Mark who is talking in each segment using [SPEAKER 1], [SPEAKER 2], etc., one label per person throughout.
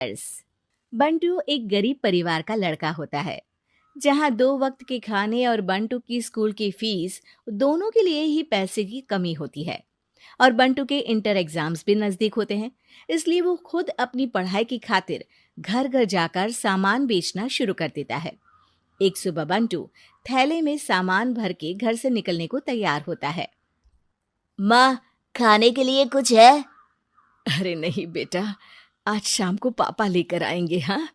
[SPEAKER 1] Years. Bantu एक गरीब परिवार का लड़का होता है, जहां 2 वक्त के खाने और बंटू की स्कूल की फीस दोनों के लिए ही पैसे की कमी होती है। और बंटू के इंटर एग्जाम्स भी नजदीक होते हैं, इसलिए वो खुद अपनी पढ़ाई की खातिर घर घर जाकर सामान बेचना शुरू कर देता है। एक सुबह बंटू थैले में सामान भर के घर से निकलने को तैयार होता है।
[SPEAKER 2] माँ, खाने के लिए कुछ है?
[SPEAKER 1] अरे नहीं बेटा, आज शाम को पापा लेकर आएंगे। हाँ,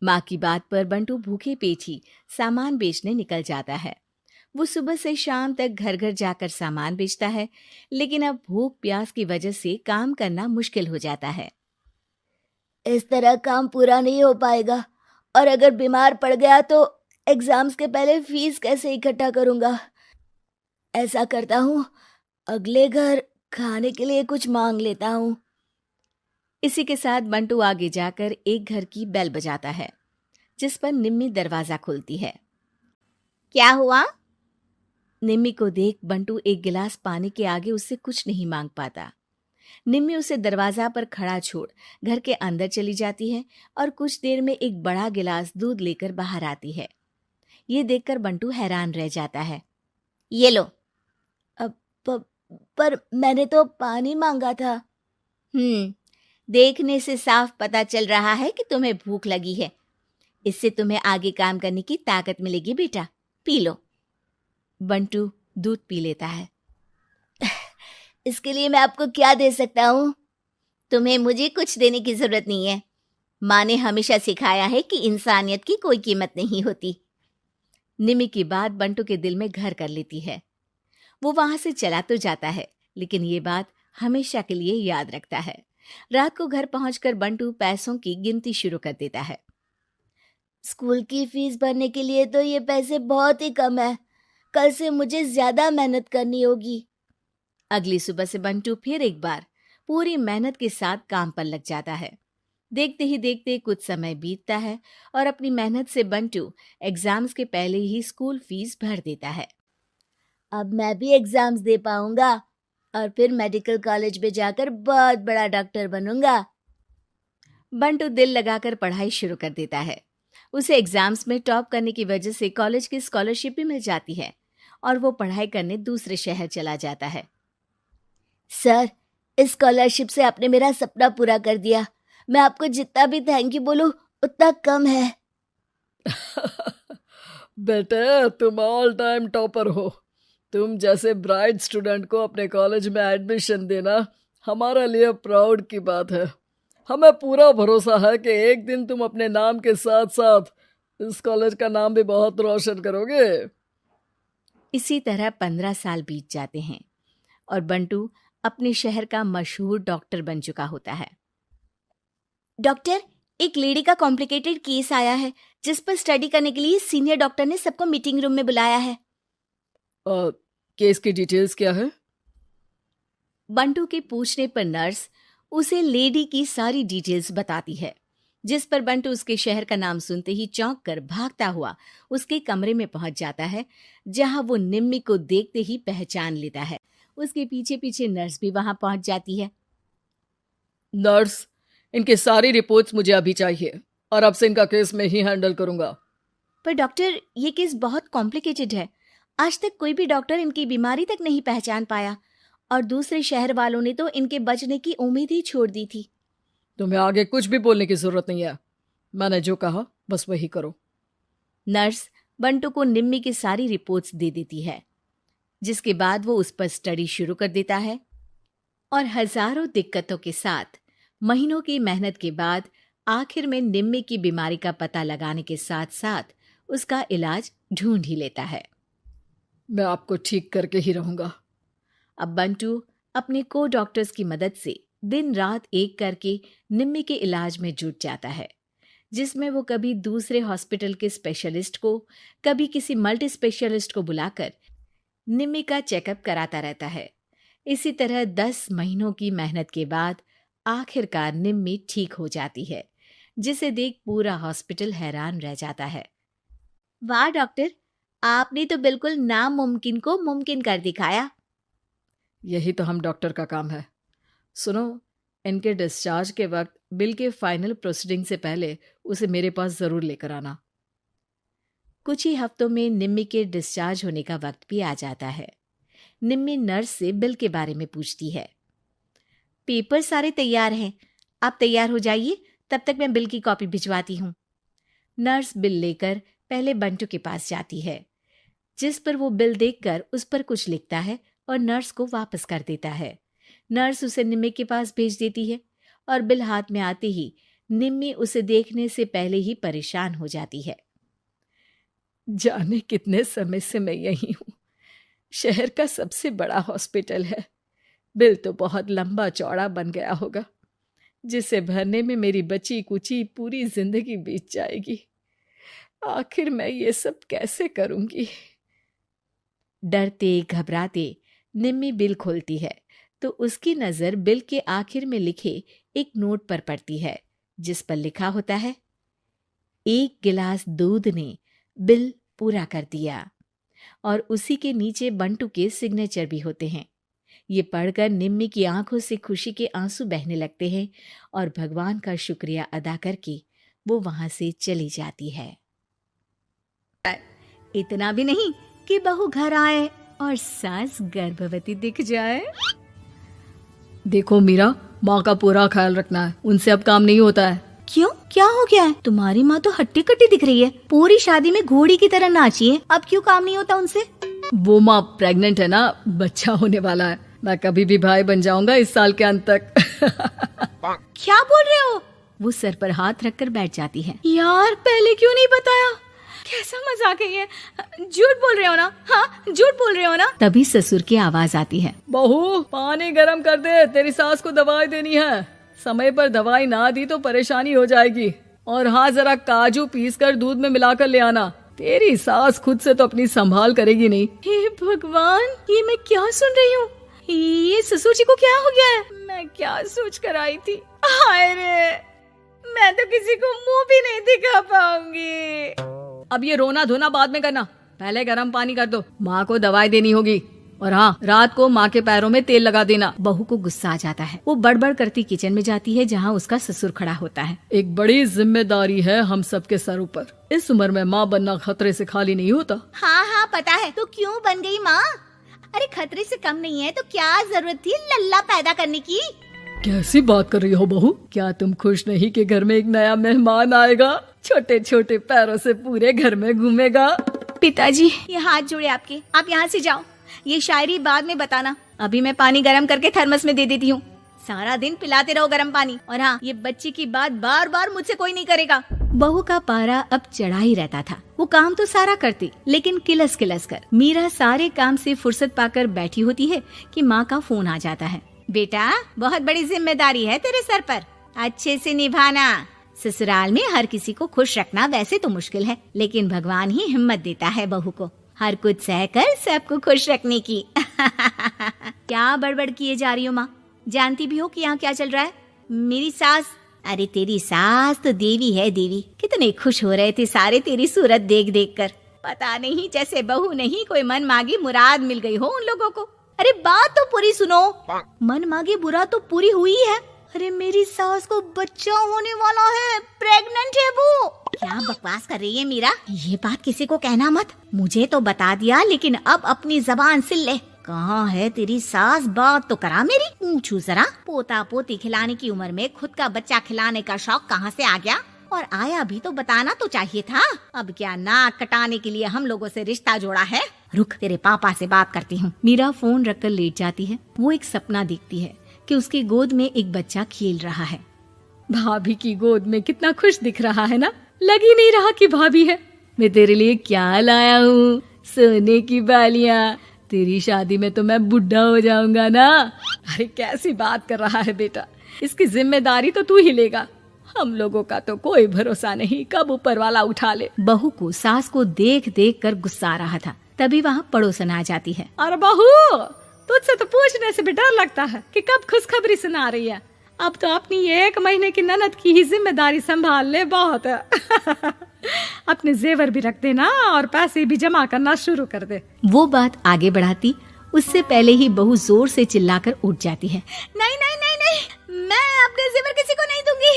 [SPEAKER 1] माँ की बात पर बंटू भूखे पेट ही सामान बेचने निकल जाता है। वो सुबह से शाम तक घर घर जाकर सामान बेचता है, लेकिन अब भूख प्यास की वजह से काम करना मुश्किल हो जाता है।
[SPEAKER 2] इस तरह काम पूरा नहीं हो पाएगा, और अगर बीमार पड़ गया तो एग्जाम्स के पहले फीस कैसे इकट्ठा करूंगा? ऐसा करता हूँ, अगले घर खाने के लिए कुछ मांग लेता हूँ।
[SPEAKER 1] इसी के साथ बंटू आगे जाकर एक घर की बेल बजाता है, जिस पर निम्मी दरवाजा खोलती है।
[SPEAKER 2] क्या हुआ?
[SPEAKER 1] निम्मी को देख बंटू एक गिलास पानी के आगे उससे कुछ नहीं मांग पाता। निम्मी उसे दरवाजा पर खड़ा छोड़ घर के अंदर चली जाती है और कुछ देर में एक बड़ा गिलास दूध लेकर बाहर आती है। ये देखकर बंटू हैरान रह जाता है।
[SPEAKER 2] ये लो। अब पर मैंने तो पानी मांगा था। देखने से साफ पता चल रहा है कि तुम्हें भूख लगी है। इससे तुम्हें आगे काम करने की ताकत मिलेगी बेटा, पी लो।
[SPEAKER 1] बंटू दूध पी लेता है।
[SPEAKER 2] इसके लिए मैं आपको क्या दे सकता हूँ? तुम्हें मुझे कुछ देने की जरूरत नहीं है। माँ ने हमेशा सिखाया है कि इंसानियत की कोई कीमत नहीं होती।
[SPEAKER 1] निमी की बात बंटू के दिल में घर कर लेती है। वो वहां से चला तो जाता है, लेकिन ये बात हमेशा के लिए याद रखता है। रात को घर पहुंचकर बंटू पैसों की गिनती शुरू कर देता है।
[SPEAKER 2] स्कूल की फीस भरने के लिए तो ये पैसे बहुत ही कम है। कल से मुझे ज्यादा मेहनत करनी होगी।
[SPEAKER 1] अगली सुबह से बंटू फिर एक बार पूरी मेहनत के साथ काम पर लग जाता है। देखते ही देखते कुछ समय बीतता है और अपनी मेहनत से बंटू एग्जाम्स के पहले ही स्कूल फीस भर देता है।
[SPEAKER 2] अब मैं भी एग्जाम्स दे पाऊंगा और फिर मेडिकल कॉलेज में जाकर बहुत बड़ा डॉक्टर बनूंगा।
[SPEAKER 1] बंटू दिल लगाकर पढ़ाई शुरू कर देता है। उसे एग्जाम्स में टॉप करने की वजह से कॉलेज की स्कॉलरशिप भी मिल जाती है और वो पढ़ाई करने दूसरे शहर चला जाता है।
[SPEAKER 2] सर, इस स्कॉलरशिप से आपने मेरा सपना पूरा कर दिया। मैं आपको जितना भी थैंक यू बोलूं उतना कम है।
[SPEAKER 3] बेटे, तुम ऑल टाइम टॉपर हो। तुम जैसे ब्राइट स्टूडेंट को अपने कॉलेज में एडमिशन देना हमारे लिए प्राउड की बात है। हमें पूरा भरोसा है कि एक दिन तुम अपने नाम के साथ साथ इस कॉलेज का नाम भी बहुत रोशन करोगे।
[SPEAKER 1] इसी तरह 15 साल बीत जाते हैं और बंटू अपने शहर का मशहूर डॉक्टर बन चुका होता है।
[SPEAKER 2] डॉक्टर, एक लेडी का कॉम्प्लिकेटेड केस आया है, जिस पर स्टडी करने के लिए सीनियर डॉक्टर ने सबको मीटिंग रूम में बुलाया है।
[SPEAKER 3] केस की डिटेल्स क्या है?
[SPEAKER 1] बंटू के पूछने पर नर्स उसे लेडी की सारी डिटेल्स बताती है, जिस पर बंटू उसके शहर का नाम सुनते ही चौंक कर भागता हुआ उसके कमरे में पहुंच जाता है, जहां वो निम्मी को देखते ही पहचान लेता है। उसके पीछे पीछे नर्स भी वहां पहुंच जाती है।
[SPEAKER 3] नर्स, इनकी सारी रिपोर्ट्स मुझे अभी चाहिए और अब से इनका केस मैं ही हैंडल करूंगा।
[SPEAKER 2] पर डॉक्टर, ये केस बहुत कॉम्प्लिकेटेड है। आज तक कोई भी डॉक्टर इनकी बीमारी तक नहीं पहचान पाया और दूसरे शहर वालों ने तो इनके बचने की उम्मीद ही छोड़ दी थी।
[SPEAKER 3] तुम्हें आगे कुछ भी बोलने की जरूरत नहीं है। मैंने जो कहा बस वही करो।
[SPEAKER 1] नर्स बंटू को निम्मी की सारी रिपोर्ट्स दे देती है, जिसके बाद वो उस पर स्टडी शुरू कर देता है और हजारों दिक्कतों के साथ महीनों की मेहनत के बाद आखिर में निम्मी की बीमारी का पता लगाने के साथ साथ उसका इलाज ढूंढ ही लेता है।
[SPEAKER 3] मैं आपको ठीक करके ही रहूंगा।
[SPEAKER 1] अब बंटू अपने को डॉक्टर्स की मदद से दिन रात एक करके निम्मी के इलाज में जुट जाता है, जिसमें वो कभी दूसरे हॉस्पिटल के स्पेशलिस्ट को, कभी किसी मल्टी स्पेशलिस्ट को बुलाकर निम्मी का चेकअप कराता रहता है। इसी तरह 10 महीनों की मेहनत के बाद आखिरकार निम्मी ठीक हो जाती है, जिसे देख पूरा हॉस्पिटल हैरान रह जाता है।
[SPEAKER 2] वाह डॉक्टर, आपने तो बिल्कुल नामुमकिन को मुमकिन कर दिखाया।
[SPEAKER 3] यही तो हम डॉक्टर का काम है। सुनो,
[SPEAKER 1] इनके डिस्चार्ज के वक्त बिल के फाइनल प्रोसीडिंग से पहले उसे मेरे पास जरूर लेकर आना। कुछ ही हफ्तों में निम्मी के डिस्चार्ज होने का वक्त भी आ जाता है। निम्मी नर्स से बिल के बारे में पूछती है। पेपर सारे तैयार हैं, आप तैयार हो जाइए, तब तक मैं बिल की कॉपी भिजवाती हूँ। नर्स बिल लेकर पहले बंटू के पास जाती है, जिस पर वो बिल देखकर उस पर कुछ लिखता है और नर्स को वापस कर देता है। नर्स उसे निम्मी के पास भेज देती है और बिल हाथ में आते ही निम्मी उसे देखने से पहले ही परेशान हो जाती है। जाने कितने समय से मैं यही हूँ। शहर का सबसे बड़ा हॉस्पिटल है। बिल तो बहुत लंबा चौड़ा बन गया होगा, जिसे भरने में मेरी बची कुची पूरी जिंदगी बीत जाएगी। आखिर मैं ये सब कैसे करूंगी? डरते घबराते निम्मी बिल खोलती है तो उसकी नजर बिल के आखिर में लिखे एक नोट पर पड़ती है, जिस पर लिखा होता है, 1 गिलास दूध ने बिल पूरा कर दिया। और उसी के नीचे बंटू के सिग्नेचर भी होते हैं। ये पढ़कर निम्मी की आंखों से खुशी के आंसू बहने लगते हैं और भगवान का शुक्रिया अदा करके वो वहां से चली जाती है।
[SPEAKER 2] इतना भी नहीं कि बहू घर आए और सास गर्भवती दिख जाए।
[SPEAKER 3] देखो मीरा, माँ का पूरा ख्याल रखना है, उनसे अब काम नहीं होता है।
[SPEAKER 2] क्यों, क्या हो गया है? तुम्हारी माँ तो हट्टी कट्टी दिख रही है, पूरी शादी में घोड़ी की तरह नाची है, अब क्यों काम नहीं होता उनसे?
[SPEAKER 3] वो माँ प्रेग्नेंट है ना, बच्चा होने वाला है। मैं कभी भी भाई बन जाऊंगा इस साल के अंत तक।
[SPEAKER 2] क्या बोल रहे हो?
[SPEAKER 1] वो सर पर हाथ रखकर बैठ जाती है।
[SPEAKER 2] यार, पहले क्यों नहीं बताया? कैसा मजाक है ये? झूठ बोल रहे हो ना? हाँ, झूठ बोल रहे हो ना?
[SPEAKER 1] तभी ससुर की आवाज आती है।
[SPEAKER 3] बहू, पानी गरम कर दे, तेरी सास को दवाई देनी है। समय पर दवाई ना दी तो परेशानी हो जाएगी। और हाँ, जरा काजू पीस कर दूध में मिलाकर ले आना। तेरी सास खुद से तो अपनी संभाल करेगी नहीं।
[SPEAKER 2] हे भगवान, ये मैं क्या सुन रही हूँ? ये ससुर जी को क्या हो गया है? मैं क्या सोच कर आई थी? हाय रे, मैं तो किसी को मुंह भी नहीं दिखा पाऊंगी।
[SPEAKER 3] अब ये रोना धोना बाद में करना, पहले गर्म पानी कर दो, माँ को दवाई देनी होगी। और हाँ, रात को माँ के पैरों में तेल लगा देना।
[SPEAKER 1] बहू को गुस्सा आ जाता है। वो बड़बड़ करती किचन में जाती है, जहाँ उसका ससुर खड़ा होता है।
[SPEAKER 3] एक बड़ी जिम्मेदारी है हम सबके सर ऊपर। इस उम्र में माँ बनना खतरे से खाली नहीं होता।
[SPEAKER 2] हाँ हाँ, पता है, तो क्यों बन गई माँ? अरे खतरे से कम नहीं है तो क्या जरूरत थी लल्ला पैदा करने की?
[SPEAKER 3] कैसी बात कर रही हो बहू? क्या तुम खुश नहीं कि घर में एक नया मेहमान आएगा, छोटे छोटे पैरों से पूरे घर में घूमेगा?
[SPEAKER 2] पिताजी, ये हाथ जोड़े आपके, आप यहाँ से जाओ। ये शायरी बाद में बताना, अभी मैं पानी गरम करके थर्मस में दे देती हूँ। सारा दिन पिलाते रहो गरम पानी। और हाँ, ये बच्ची की बात बार बार मुझसे कोई नहीं करेगा।
[SPEAKER 1] बहू का पारा अब चढ़ा ही रहता था। वो काम तो सारा करती, लेकिन किलस किलस कर। मीरा सारे काम से फुर्सत पाकर बैठी होती है कि माँ का फोन आ जाता है।
[SPEAKER 2] बेटा, बहुत बड़ी जिम्मेदारी है तेरे सर पर, अच्छे से निभाना।
[SPEAKER 1] ससुराल में हर किसी को खुश रखना वैसे तो मुश्किल है, लेकिन भगवान ही हिम्मत देता है बहू को हर कुछ सहकर सबको खुश रखने की। क्या बड़बड़ किए जा रही हो माँ? जानती भी हो कि यहाँ क्या चल रहा है? मेरी सास, अरे तेरी सास तो देवी है देवी। कितने खुश हो रहे थे सारे तेरी सूरत देख देख कर।
[SPEAKER 2] पता नहीं, जैसे बहू नहीं कोई मन मांगी मुराद मिल गई हो उन लोगों को। अरे बात तो पूरी सुनो। मन मांगी बुरा तो पूरी हुई है। अरे मेरी सास को बच्चा होने वाला है, प्रेग्नेंट है वो। क्या बकवास कर रही है मीरा? ये बात किसी को कहना मत। मुझे तो बता दिया, लेकिन अब अपनी जबान सिल ले। कहाँ है तेरी सास? बात तो करा मेरी। पूछू जरा, पोता पोती खिलाने की उम्र में खुद का बच्चा खिलाने का शौक कहाँ से आ गया? और आया भी तो बताना तो चाहिए था। अब क्या नाक कटाने के लिए हम लोगों से रिश्ता जोड़ा है? रुक, तेरे पापा से बात करती हूँ।
[SPEAKER 1] मीरा फोन रखकर लेट जाती है। वो एक सपना देखती है कि उसकी गोद में एक बच्चा खेल रहा है।
[SPEAKER 3] भाभी की गोद में कितना खुश दिख रहा है ना, लग ही नहीं रहा कि भाभी है। मैं तेरे लिए क्या लाया हूँ, सोने की बालियाँ। तेरी शादी में तो मैं बुढ़ा हो जाऊंगा ना। अरे कैसी बात कर रहा है बेटा, इसकी जिम्मेदारी तो तू ही लेगा। हम लोगों का तो कोई भरोसा नहीं, कब ऊपर वाला उठा ले।
[SPEAKER 1] बहू को सास को देख देख कर गुस्सा आ रहा था। तभी वहाँ पड़ोसन आ जाती है।
[SPEAKER 3] अरे बहू, तुझसे तो पूछने से भी डर लगता है कि कब खुशखबरी सुना रही है। अब तो अपनी 1 महीने की ननद की ही जिम्मेदारी संभाल ले, बहुत है। अपने जेवर भी रख देना और पैसे भी जमा करना शुरू कर दे।
[SPEAKER 1] वो बात आगे बढ़ाती उससे पहले ही बहू जोर से चिल्लाकर उठ जाती है।
[SPEAKER 2] नहीं नहीं नहीं नहीं, मैं जेवर किसी को नहीं दूंगी।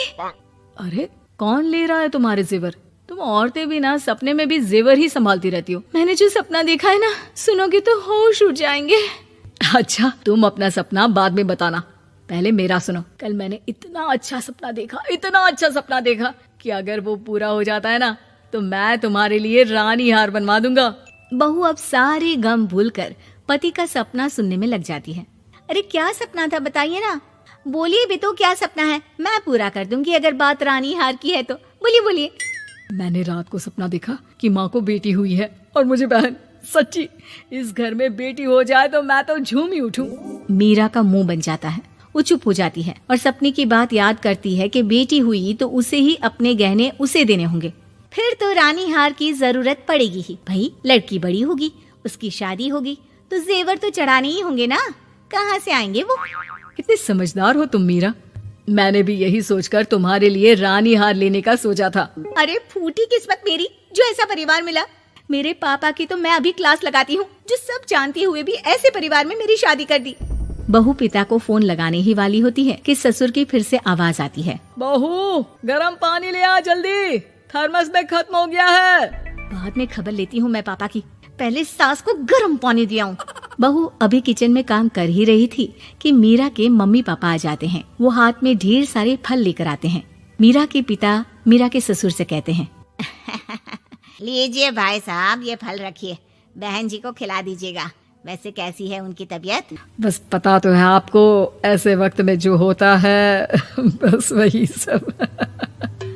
[SPEAKER 1] अरे कौन ले रहा है तुम्हारे जेवर? तुम औरतें भी ना सपने में भी जेवर ही संभालती रहती हो। मैंने जो सपना देखा है ना, सुनोगे तो होश उड़ जाएंगे। अच्छा, तुम अपना सपना बाद में बताना, पहले मेरा सुनो। कल मैंने इतना अच्छा सपना देखा कि अगर वो पूरा हो जाता है ना तो मैं तुम्हारे लिए रानी हार बनवा दूंगा। बहू अब सारे गम भूलकर पति का सपना सुनने में लग जाती है।
[SPEAKER 2] अरे क्या सपना था, बताइए ना। बोलिए भी तो, क्या सपना है? मैं पूरा कर दूंगी अगर बात रानी हार की है तो। बोलिए।
[SPEAKER 3] मैंने रात को सपना देखा कि माँ को बेटी हुई है और मुझे बहन। सच्ची, इस घर में बेटी हो जाए तो मैं तो झूम ही उठूं।
[SPEAKER 1] मीरा का मुंह बन जाता है, वो चुप हो जाती है और सपने की बात याद करती है कि बेटी हुई तो उसे ही अपने गहने उसे देने होंगे।
[SPEAKER 2] फिर तो रानी हार की जरूरत पड़ेगी ही। भाई लड़की बड़ी होगी, उसकी शादी होगी तो जेवर तो चढ़ाने ही होंगे ना, कहाँ से आएंगे वो?
[SPEAKER 3] कितनी समझदार हो तुम मीरा। मैंने भी यही सोचकर तुम्हारे लिए रानी हार लेने का सोचा था।
[SPEAKER 2] अरे फूटी किस्मत मेरी जो ऐसा परिवार मिला। मेरे पापा की तो मैं अभी क्लास लगाती हूँ, जो सब जानते हुए भी ऐसे परिवार में मेरी शादी कर दी।
[SPEAKER 1] बहू पिता को फोन लगाने ही वाली होती है कि ससुर की फिर से आवाज आती है।
[SPEAKER 3] बहू, गर्म पानी ले आ जल्दी, थर्मस में खत्म हो गया है।
[SPEAKER 1] बाद में खबर लेती हूँ मैं पापा की, पहले सास को गर्म पानी दिया हूँ। बहू अभी किचन में काम कर ही रही थी कि मीरा के मम्मी पापा आ जाते हैं। वो हाथ में ढेर सारे फल लेकर आते हैं। मीरा के पिता मीरा के ससुर से कहते हैं,
[SPEAKER 2] लीजिए भाई साहब, ये फल रखिए, बहन जी को खिला दीजिएगा। वैसे कैसी है उनकी तबीयत?
[SPEAKER 3] बस पता तो है आपको, ऐसे वक्त में जो होता है बस वही सब।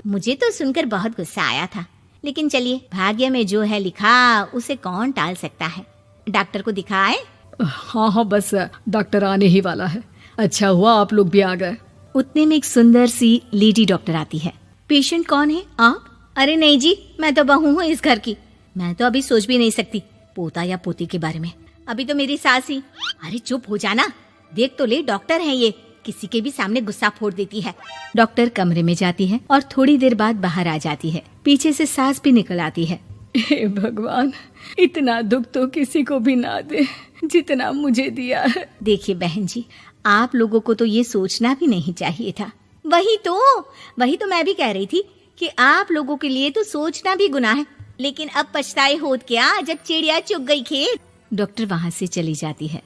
[SPEAKER 2] मुझे तो सुनकर बहुत गुस्सा आया था, लेकिन चलिए, भाग्य में जो है लिखा उसे कौन टाल सकता है। डॉक्टर को दिखाए?
[SPEAKER 3] हाँ, बस डॉक्टर आने ही वाला है। अच्छा हुआ आप लोग भी आ गए।
[SPEAKER 1] उतने में एक सुंदर सी लेडी डॉक्टर आती है। पेशेंट कौन है आप?
[SPEAKER 2] अरे नहीं जी, मैं तो बहू हूँ इस घर की। मैं तो अभी सोच भी नहीं सकती पोता या पोती के बारे में। अभी तो मेरी सास ही। अरे चुप हो जाना, देख तो ले, डॉक्टर है ये, किसी के भी सामने गुस्सा फोड़ देती है।
[SPEAKER 1] डॉक्टर कमरे में जाती है और थोड़ी देर बाद बाहर आ जाती है। पीछे से सास भी निकल आती है।
[SPEAKER 3] हे भगवान, इतना दुख तो किसी को भी ना दे जितना मुझे दिया है।
[SPEAKER 1] देखिए बहन जी, आप लोगों को तो ये सोचना भी नहीं चाहिए था।
[SPEAKER 2] वही तो मैं भी कह रही थी कि आप लोगों के लिए तो सोचना भी गुनाह है, लेकिन अब पछताए होत क्या जब चिड़िया चुग गई खेत।
[SPEAKER 1] डॉक्टर वहाँ से चली जाती है।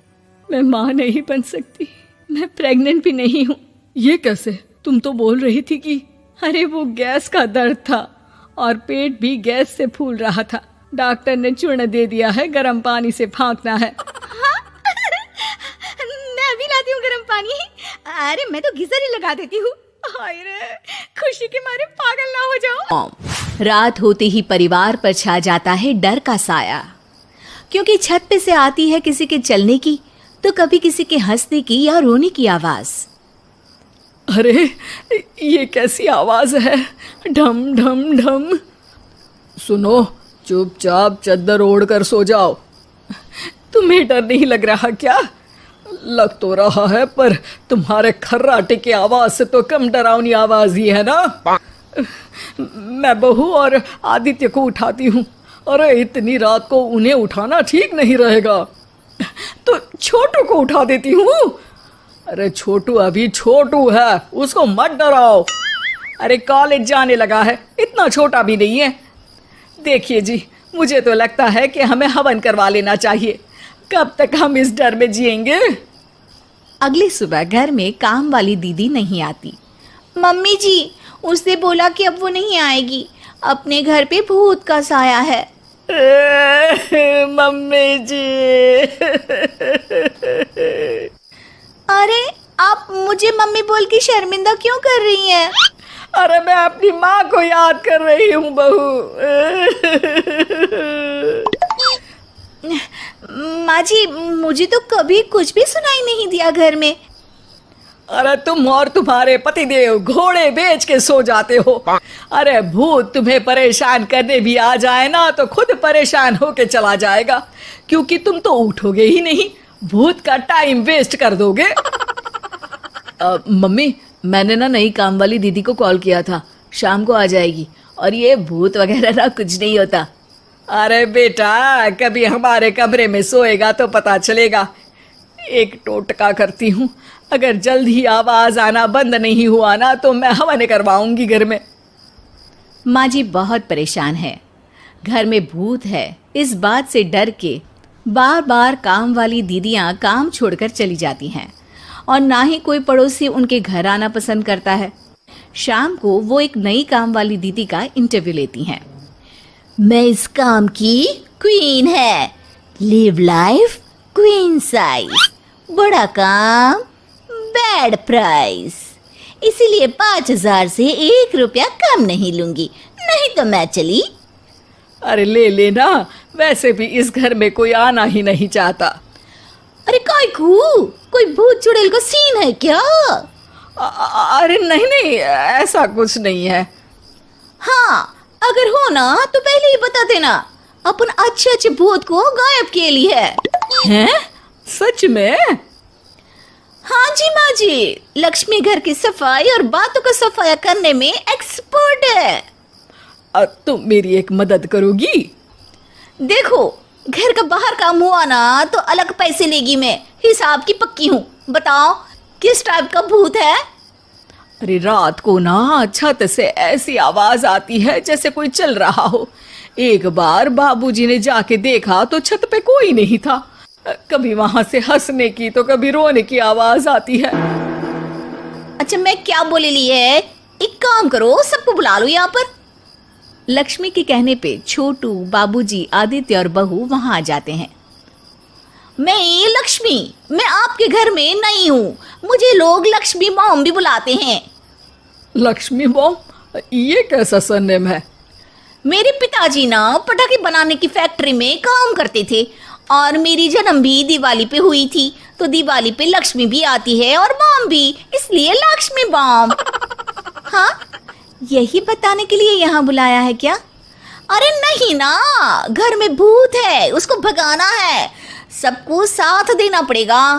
[SPEAKER 3] मैं माँ नहीं बन सकती, मैं प्रेग्नेंट भी नहीं हूँ। ये कैसे? तुम तो बोल रही थी कि अरे वो गैस का दर्द था और पेट भी गैस से फूल रहा था। डॉक्टर ने चूर्ण दे दिया है, गर्म पानी से फाँकना है।
[SPEAKER 2] हाँ? मैं अभी लाती हूँ गर्म पानी। अरे मैं तो गीजर ही लगा देती हूँ। हाय रे, खुशी के मारे पागल ना हो जाओ।
[SPEAKER 1] रात होते ही परिवार पर छा जाता है डर का साया, क्योंकि छत पे से आती है किसी के चलने की तो कभी किसी के हंसने की या रोने की आवाज।
[SPEAKER 3] अरे ये कैसी आवाज है? ढम ढम ढम। सुनो, चुपचाप चद्दर ओढ़ कर सो जाओ। तुम्हें डर नहीं लग रहा क्या? लग तो रहा है, पर तुम्हारे खर्राटे की आवाज से तो कम डरावनी आवाज ही है ना। मैं बहू और आदित्य को उठाती हूँ। अरे इतनी रात को उन्हें उठाना ठीक नहीं रहेगा, तो छोटू को उठा देती हूँ। अरे छोटू अभी छोटू है, उसको मत डराओ। अरे कॉलेज जाने लगा है, इतना छोटा भी नहीं है। देखिए जी, मुझे तो लगता है कि हमें हवन करवा लेना चाहिए। कब तक हम इस डर में जिएंगे?
[SPEAKER 1] अगली सुबह घर में काम वाली दीदी नहीं आती।
[SPEAKER 2] मम्मी जी, उसने बोला कि अब वो नहीं आएगी, अपने घर पे भूत का साया है।
[SPEAKER 3] मम्मी जी।
[SPEAKER 2] अरे आप मुझे मम्मी बोल के शर्मिंदा क्यों कर रही हैं?
[SPEAKER 3] अरे मैं अपनी माँ को याद कर रही हूँ बहू।
[SPEAKER 2] माँ जी, मुझे तो कभी कुछ भी सुनाई नहीं दिया घर में।
[SPEAKER 3] अरे तुम और तुम्हारे पतिदेव घोड़े बेच के सो जाते हो। अरे भूत तुम्हें परेशान करने भी आ जाए ना तो खुद परेशान होके चला जाएगा, क्योंकि तुम तो उठोगे ही नहीं, भूत का टाइम वेस्ट कर दोगे।
[SPEAKER 1] मम्मी, मैंने ना नई काम वाली दीदी को कॉल किया था, शाम को आ जाएगी, और ये भूत वगैरह ना कुछ नहीं होता।
[SPEAKER 3] अरे बेटा, कभी हमारे कमरे में सोएगा तो पता चलेगा। एक टोटका करती हूँ, अगर जल्द ही आवाज आना बंद नहीं हुआ ना तो मैं हवन करवाऊंगी घर में।
[SPEAKER 1] माँ जी बहुत परेशान है। घर में भूत है इस बात से डर के बार बार काम वाली दीदियाँ काम छोड़कर चली जाती हैं और ना ही कोई पड़ोसी उनके घर आना पसंद करता है। शाम को वो एक नई काम वाली दीदी का इंटरव्यू लेती हैं।
[SPEAKER 2] मैं इस काम की क्वीन है, लिव लाइफ क्वीन साइज, बड़ा काम बैड प्राइस, इसीलिए 5,000 से 1 रुपया कम नहीं लूंगी, नहीं तो मैं चली।
[SPEAKER 3] अरे ले लेना, वैसे भी इस घर में कोई आना ही नहीं चाहता।
[SPEAKER 2] अरे कोई भूत चुड़ैल का सीन है क्या?
[SPEAKER 3] अरे नहीं नहीं, ऐसा कुछ नहीं है।
[SPEAKER 2] हाँ, अगर हो ना तो पहले ही बता देना, अपन अच्छे अच्छे भूत को गायब किए लिए है।
[SPEAKER 3] हैं? सच में?
[SPEAKER 2] हाँ जी माँ जी, लक्ष्मी घर की सफाई और बातों का सफाया करने में एक्सपर्ट है।
[SPEAKER 3] तुम मेरी एक मदद करोगी?
[SPEAKER 2] देखो, घर का बाहर काम हुआ ना तो अलग पैसे लेगी, मैं हिसाब की पक्की हूँ। बताओ किस टाइप का भूत है?
[SPEAKER 3] अरे रात को ना छत से ऐसी आवाज आती है जैसे कोई चल रहा हो। एक बार बाबूजी ने जाके देखा तो छत पे कोई नहीं था। कभी वहां से हंसने की तो कभी रोने की आवाज आती है।
[SPEAKER 2] अच्छा, मैं क्या बोले ली है, एक काम करो, सबको बुला लो यहाँ पर।
[SPEAKER 1] लक्ष्मी के कहने पे छोटू, बाबूजी, आदित्य और बहू वहां आ जाते हैं।
[SPEAKER 2] मैं लक्ष्मी, मैं आपके घर में नई हूँ, मुझे लोग लक्ष्मी मॉम भी बुलाते हैं।
[SPEAKER 3] लक्ष्मी मॉम? ये कैसा सरनेम है?
[SPEAKER 2] मेरे पिताजी ना पटाखे बनाने की फैक्ट्री में काम करते थे और मेरी जन्म भी दिवाली पे हुई थी, तो दिवाली पे लक्ष्मी भी आती है और मॉम भी, इसलिए लक्ष्मी मॉम।
[SPEAKER 1] हाँ, यही बताने के लिए यहाँ बुलाया है क्या?
[SPEAKER 2] अरे नहीं ना, घर में भूत है, उसको भगाना है, सबको साथ देना पड़ेगा।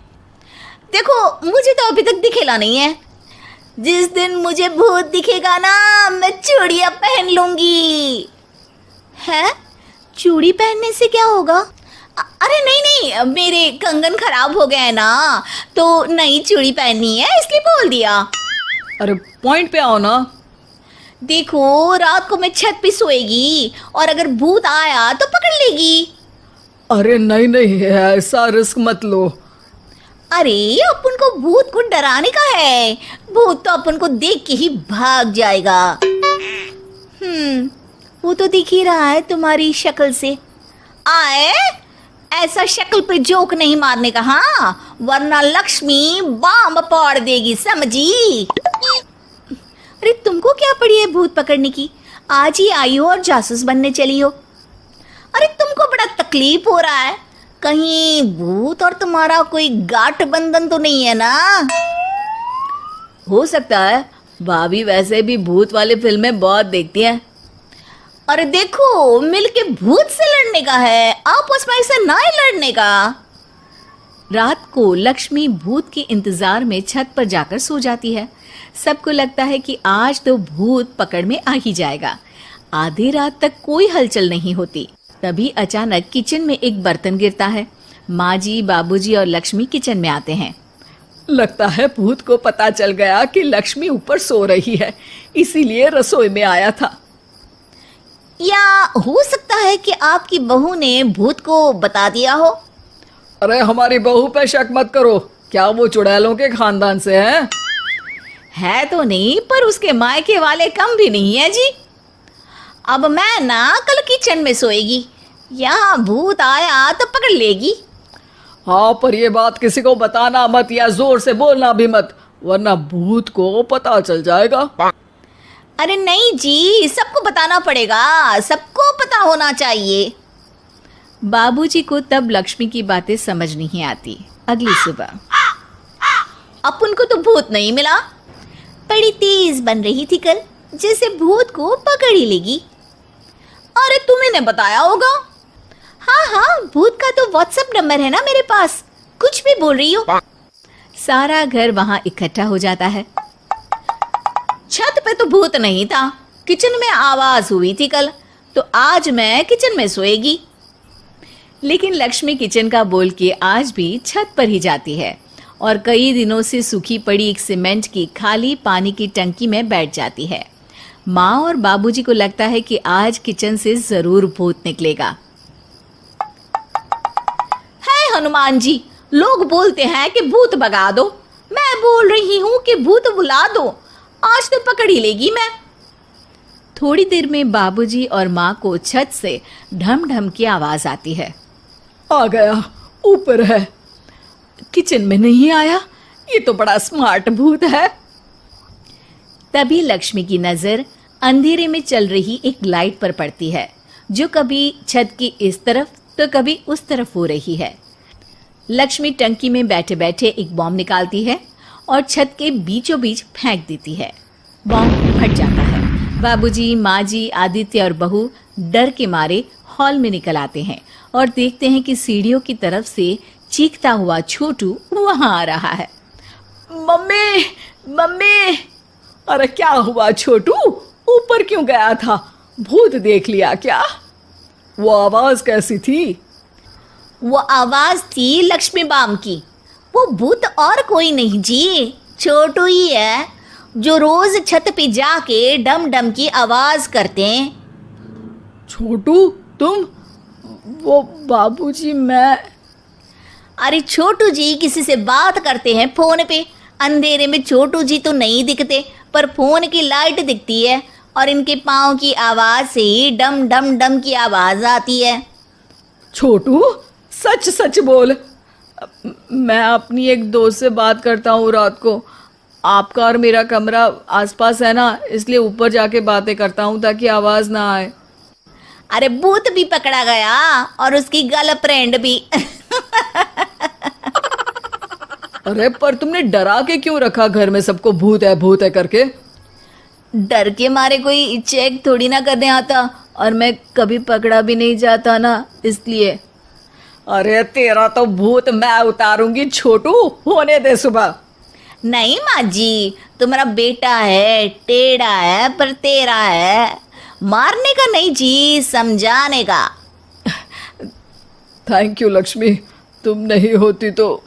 [SPEAKER 2] देखो, मुझे तो अभी तक दिखेला नहीं है, जिस दिन मुझे भूत दिखेगा ना मैं चूड़ियां पहन लूंगी।
[SPEAKER 1] है? चूड़ी पहनने से क्या होगा?
[SPEAKER 2] अरे नहीं, मेरे कंगन खराब हो गए ना, तो नई चूड़ी पहननी है इसलिए बोल दिया।
[SPEAKER 3] अरे पॉइंट पे आओ ना।
[SPEAKER 2] देखो, रात को मैं छत पे सोएगी और अगर भूत आया तो पकड़ लेगी।
[SPEAKER 3] अरे नहीं नहीं, ऐसा रिस्क मत लो।
[SPEAKER 2] अरे अपन को भूत को डराने का है, भूत तो अपन को देख के ही भाग जाएगा।
[SPEAKER 1] वो तो दिख ही रहा है तुम्हारी शक्ल से।
[SPEAKER 2] आए, ऐसा शक्ल पे जोक नहीं मारने का, हाँ, वरना लक्ष्मी बम फोड़ देगी, समझी?
[SPEAKER 1] अरे तुमको क्या पड़ी है भूत पकड़ने की? आज ही आई हो और जासूस बनने चली हो।
[SPEAKER 2] अरे तुमको बड़ा तकलीफ हो रहा है, कहीं भूत और तुम्हारा कोई गांठ बंधन तो नहीं है ना?
[SPEAKER 1] हो सकता है, भाभी वैसे भी भूत वाली फिल्में बहुत देखती हैं।
[SPEAKER 2] अरे देखो, मिलके भूत से लड़ने का है, आपस में ऐसे ना लड़ने का।
[SPEAKER 1] रात को लक्ष्मी भूत के इंतजार में छत पर जाकर सो जाती है। सबको लगता है कि आज तो भूत पकड़ में आ ही जाएगा। आधी रात तक कोई हलचल नहीं होती। तभी अचानक किचन में एक बर्तन गिरता है। माँ जी, बाबूजी और लक्ष्मी किचन में आते हैं।
[SPEAKER 3] लगता है भूत को पता चल गया कि लक्ष्मी ऊपर सो रही है, इसीलिए रसोई में आया था।
[SPEAKER 2] या हो सकता है कि आपकी बहू ने भूत को बता दिया हो।
[SPEAKER 3] अरे हमारी बहू पे शक मत करो, क्या वो चुड़ैलों के खानदान से है
[SPEAKER 2] तो नहीं, पर उसके मायके वाले कम भी नहीं है जी। अब मैं ना कल किचन में सोएगी, यहाँ भूत आया तो पकड़ लेगी।
[SPEAKER 3] हाँ, पर ये बात किसी को बताना मत या जोर से बोलना भी मत, वरना भूत को पता चल जाएगा।
[SPEAKER 2] अरे नहीं जी, सबको बताना पड़ेगा, सबको पता होना चाहिए।
[SPEAKER 1] बाबूजी को तब लक्ष्मी की बातें समझ नहीं आती। अगली सुबह
[SPEAKER 2] अपन को तो भूत नहीं मिला, बड़ी तेज बन रही थी कल, जैसे भूत को पकड़ ही लेगी। अरे तुम्हें ने बताया होगा। हाँ, भूत का तो व्हाट्सएप नंबर है ना मेरे पास, कुछ भी बोल रही हो।
[SPEAKER 1] सारा घर वहां इकट्ठा हो जाता है।
[SPEAKER 2] छत पे तो भूत नहीं था, किचन में आवाज हुई थी कल, तो आज मैं किचन में सोएगी।
[SPEAKER 1] लेकिन लक्ष्मी किचन का बोल के आज भी छत पर ही जाती है और कई दिनों से सूखी पड़ी एक सीमेंट की खाली पानी की टंकी में बैठ जाती है। माँ और बाबूजी को लगता है कि आज किचन से जरूर भूत निकलेगा। है हनुमान जी, लोग बोलते हैं कि भूत भगा दो, मैं बोल रही हूँ कि भूत बुला दो, आज तो पकड़ ही लेगी मैं। थोड़ी देर में बाबूजी और माँ को छत से ढम ढम की आवाज आती है।
[SPEAKER 3] आ गया, ऊपर है, किचन में नहीं आया, ये तो बड़ा स्मार्ट भूत है।
[SPEAKER 1] तभी लक्ष्मी की नजर अंधेरे में चल रही एक लाइट पर पड़ती है, जो कभी छत की इस तरफ तो कभी उस तरफ हो रही है। लक्ष्मी टंकी में बैठे बैठे एक बॉम्ब निकालती है और छत के बीचों बीच फेंक देती है। बॉम्ब फट जाता है। बाबूजी, माँ जी, आदित्य और बहू डर के मारे हॉल में निकल आते हैं और देखते हैं कि सीढ़ियों की तरफ से चीखता हुआ छोटू वहां आ रहा है।
[SPEAKER 3] Mummy, mummy! अरे क्या हुआ छोटू, ऊपर क्यों गया था? भूत देख लिया क्या? वो आवाज कैसी थी?
[SPEAKER 2] वो आवाज थी लक्ष्मी बाम की। वो भूत और कोई नहीं जी, छोटू ही है, जो रोज छत पे जाके डम डम की आवाज करते हैं।
[SPEAKER 3] छोटू तुम? वो बाबूजी, मैं...
[SPEAKER 2] अरे छोटू जी किसी से बात करते हैं फोन पे। अंधेरे में छोटू जी तो नहीं दिखते, पर फोन की लाइट दिखती है और इनके पाँव की आवाज से ही डम डम डम की आवाज आती है।
[SPEAKER 3] छोटू सच सच बोल। मैं अपनी एक दोस्त से बात करता हूँ रात को। आपका और मेरा कमरा आसपास है ना, इसलिए ऊपर जाके बातें करता हूँ ताकि आवाज ना आए।
[SPEAKER 2] अरे भूत भी पकड़ा गया और उसकी गर्लफ्रेंड भी।
[SPEAKER 3] अरे पर तुमने डरा के क्यों रखा घर में सबको भूत है करके?
[SPEAKER 2] डर के मारे कोई चेक थोड़ी ना करने आता, और मैं कभी पकड़ा भी नहीं जाता ना, इसलिए।
[SPEAKER 3] अरे तेरा तो भूत मैं उतारूंगी छोटू, होने दे सुबह।
[SPEAKER 2] नहीं माँ जी, तुम्हारा बेटा है, टेढ़ा है पर तेरा है, मारने का नहीं जी, समझाने का।
[SPEAKER 3] थैंक यू लक्ष्मी, तुम नहीं होती तो।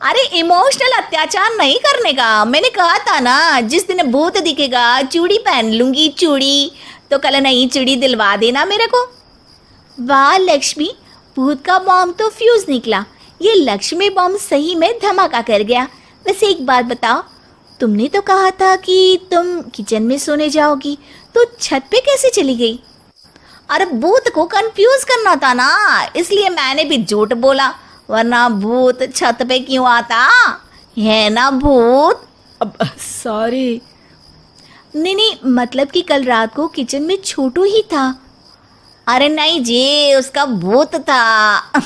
[SPEAKER 2] अरे इमोशनल अत्याचार नहीं करने का, मैंने कहा था ना, जिस दिन भूत दिखेगा चूड़ी पहन लूंगी, चूड़ी तो कल नई चूड़ी दिलवा देना मेरे को। वाह लक्ष्मी, भूत का बॉम्ब तो फ्यूज निकला, ये लक्ष्मी बॉम्ब सही में धमाका कर गया। वैसे एक बात बताओ, तुमने तो कहा था कि तुम किचन में सोने जाओगी, तो छत पे कैसे चली गई? अरे भूत को कंफ्यूज करना था ना, इसलिए मैंने भी झूठ बोला, वरना भूत छत पे क्यों आता है ना भूत।
[SPEAKER 3] अब सॉरी।
[SPEAKER 2] नहीं, मतलब कि कल रात को किचन में छोटू ही था। अरे नहीं जी, उसका भूत था।